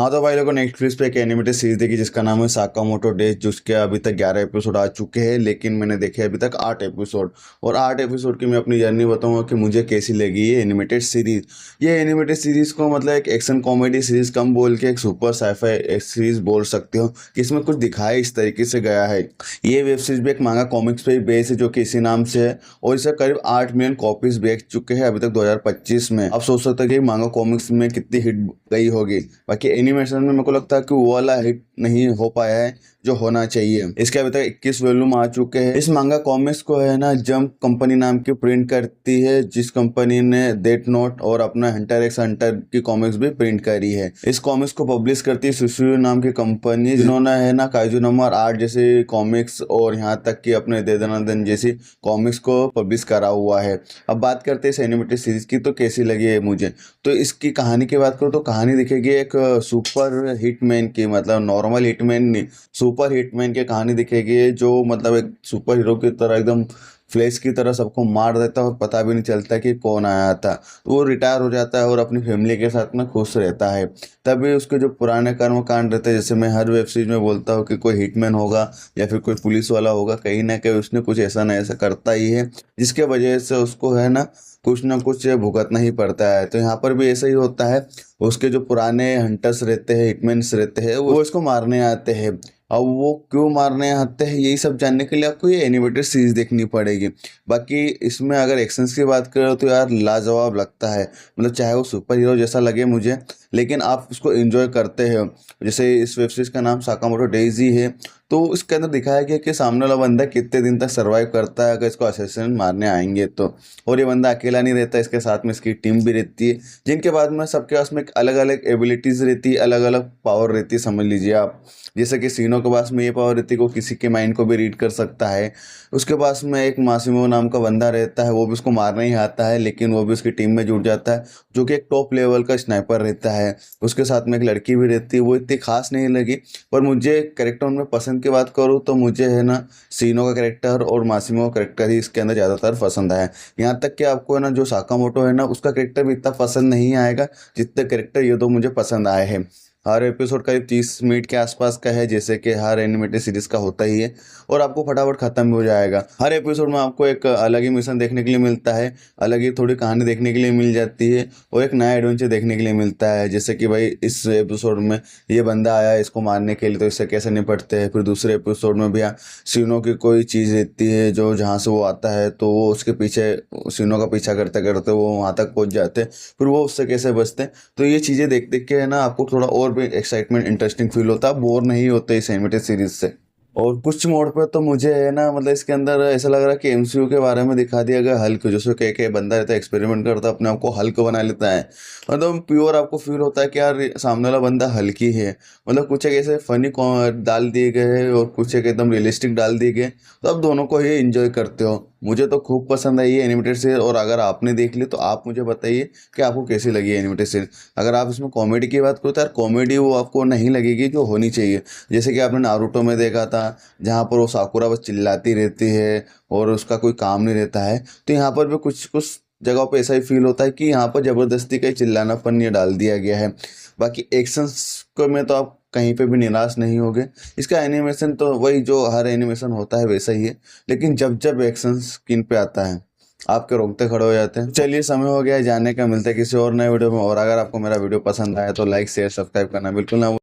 हाँ तो भाई लोगों ने नेटफ्लिक्स पे एक एनिमेटेड सीरीज देखी जिसका नाम है साकामोटो डेज, जिसके अभी तक 11 एपिसोड आ चुके हैं, लेकिन मैंने देखे अभी तक 8 एपिसोड। और 8 एपिसोड की मैं अपनी जर्नी बताऊंगा कि मुझे कैसी लगी ये एनिमेटेड सीरीज। ये एनिमेटेड सीरीज को मतलब एक एक्शन कॉमेडी सीरीज कम बोल के एक सुपर साईफाई सीरीज बोल सकते हो कि इसमें कुछ दिखाया इस तरीके से गया है। ये वेब सीरीज भी एक मांगा कॉमिक्स पे बेस है जो कि इसी नाम से है, और इसे करीब 8 मिलियन कॉपीज बेच चुके हैं अभी तक 2025 में। अब सोच सकते हैं कि मांगा कॉमिक्स में कितनी हिट गई होगी। बाकी एनिमेशन में मेरे को लगता है कि वो वाला हिट नहीं हो पाया है जो होना चाहिए। इसके अभी तक 21 वॉल्यूम आ चुके हैं। इस मांगा कॉमिक्स को है ना जंप कंपनी नाम की प्रिंट करती है, जिस कंपनी ने डेथ नोट और अपना हंटर एक्स हंटर की कॉमिक्स भी प्रिंट करी है। इस कॉमिक्स को पब्लिश करती है सुसुरु नाम की कंपनी, जिन्होंने है ना काइजू नंबर 8 जैसे कॉमिक्स और यहाँ तक कि अपने दे दनादन जैसी कॉमिक्स को पब्लिश करा हुआ है। अब बात करते हैं इस एनिमेटेड सीरीज की तो कैसी लगी है मुझे। तो इसकी कहानी की बात करूँ तो कहानी दिखेगी एक सुपर हिटमैन की, मतलब नॉर्मल हिटमैन नहीं, सुपर हिटमैन की कहानी दिखेगी, जो मतलब एक सुपर हीरो की तरह एकदम फ्लैश की तरह सबको मार देता है और पता भी नहीं चलता कि कौन आया था। तो वो रिटायर हो जाता है और अपनी फैमिली के साथ में खुश रहता है। तभी उसके जो पुराने कर्म कांड रहते हैं, जैसे मैं हर वेब सीरीज में बोलता हूँ कि कोई हिटमैन होगा या फिर कोई पुलिस वाला होगा, कहीं ना कहीं उसने कुछ ऐसा ना ऐसा करता ही है जिसके वजह से उसको है ना कुछ भुगतना ही पड़ता है। तो यहाँ पर भी ऐसा ही होता है। उसके जो पुराने हंटर्स रहते हैं, हिटमैन्स रहते हैं, वो इसको मारने आते हैं। अब वो क्यों मारने आते हैं यही सब जानने के लिए आपको ये एनिमेटेड सीरीज देखनी पड़ेगी। बाकी इसमें अगर एक्शंस की बात करें तो यार लाजवाब लगता है। मतलब चाहे वो सुपर हीरो जैसा लगे मुझे, लेकिन आप उसको एंजॉय करते हो। जैसे इस वेब सीरीज का नाम साकामोटो डेजी है, तो इसके अंदर दिखाया गया कि सामने वाला बंदा कितने दिन तक सरवाइव करता है अगर इसको असैसिन मारने आएंगे तो। और ये बंदा अकेला नहीं रहता, इसके साथ में इसकी टीम भी रहती है, जिनके बाद में सबके पास में अलग अलग एबिलिटीज़ रहती है, अलग अलग पावर रहती है, समझ लीजिए आप। जैसे कि सीनो के पास में ये पावर रहती है कि वो किसी के माइंड को भी रीड कर सकता है। उसके पास में एक मासिमो नाम का बंदा रहता है, वो भी उसको मारना ही आता है, लेकिन वो भी उसकी टीम में जुड़ जाता है, जो कि एक टॉप लेवल का स्नाइपर रहता है। उसके साथ में एक लड़की भी रहती है, वो इतनी खास नहीं लगी, पर मुझे कैरेक्टर में पसंद की बात करूँ तो मुझे है ना सीनो का कैरेक्टर और मासिमो का कैरेक्टर ही इसके अंदर ज़्यादातर पसंद आया। यहाँ तक कि आपको है ना जो साकामोटो है ना उसका कैरेक्टर भी इतना पसंद नहीं आएगा जितने कैरेक्टर ये दो मुझे पसंद आए हैं। हर एपिसोड करीब 30 मिनट के आसपास का है, जैसे कि हर एनिमेटेड सीरीज का होता ही है, और आपको फटाफट खत्म भी हो जाएगा। हर एपिसोड में आपको एक अलग ही मिशन देखने के लिए मिलता है, अलग ही थोड़ी कहानी देखने के लिए मिल जाती है, और एक नया एडवेंचर देखने के लिए मिलता है। जैसे कि भाई इस एपिसोड में ये बंदा आया इसको मारने के लिए, तो इससे कैसे निपटते हैं। फिर दूसरे एपिसोड में भी सीनो की कोई चीज़ रहती है जो जहाँ से वो आता है, तो वो उसके पीछे सीनो का पीछा करते करते वो वहाँ तक पहुँच जाते हैं, फिर वो उससे कैसे बचते हैं। तो ये चीज़ें देख देख के है ना आपको थोड़ा और भी एक्साइटमेंट इंटरेस्टिंग फील होता है, बोर नहीं होते इस एनिमेटेड सीरीज से। और कुछ मोड पे तो मुझे है ना मतलब इसके अंदर ऐसा लग रहा है कि एमसीयू के बारे में दिखा दिया गया हल्क, जैसे कह बंदा रहता है एक्सपेरिमेंट करता है, अपने आप को हल्क बना लेता है। मतलब प्योर आपको फील होता है कि यार सामने वाला बंदा हल्क ही है। मतलब कुछ एक ऐसे फनी डाल दिए गए हैं और कुछ एक एकदम रियलिस्टिक डाल दिए गए, तो आप दोनों को ही एंजॉय करते हो। मुझे तो खूब पसंद आई ये एनिमेटेड सीरीज, और अगर आपने देख ली तो आप मुझे बताइए कि आपको कैसी लगी एनिमेटेड सीरीज। अगर आप इसमें कॉमेडी की बात करो तो यार कॉमेडी वो आपको नहीं लगेगी जो होनी चाहिए। जैसे कि आपने नारुतो में देखा था, जहाँ पर वो साकुरा बस चिल्लाती रहती है और उसका कोई काम नहीं रहता है, तो यहाँ पर भी कुछ कुछ जगहों पे ऐसा ही फील होता है कि यहाँ पर ज़बरदस्ती का ही चिल्लानापन ये डाल दिया गया है। बाकी एक्शंस को में तो आप कहीं पे भी निराश नहीं होगे। इसका एनिमेशन तो वही जो हर एनिमेशन होता है वैसा ही है, लेकिन जब जब एक्शन स्क्रीन पे आता है आपके रोंगटे खड़े हो जाते हैं। चलिए समय हो गया है जाने का, मिलता है किसी और नए वीडियो में। और अगर आपको मेरा वीडियो पसंद आया तो लाइक शेयर सब्सक्राइब करना बिल्कुल ना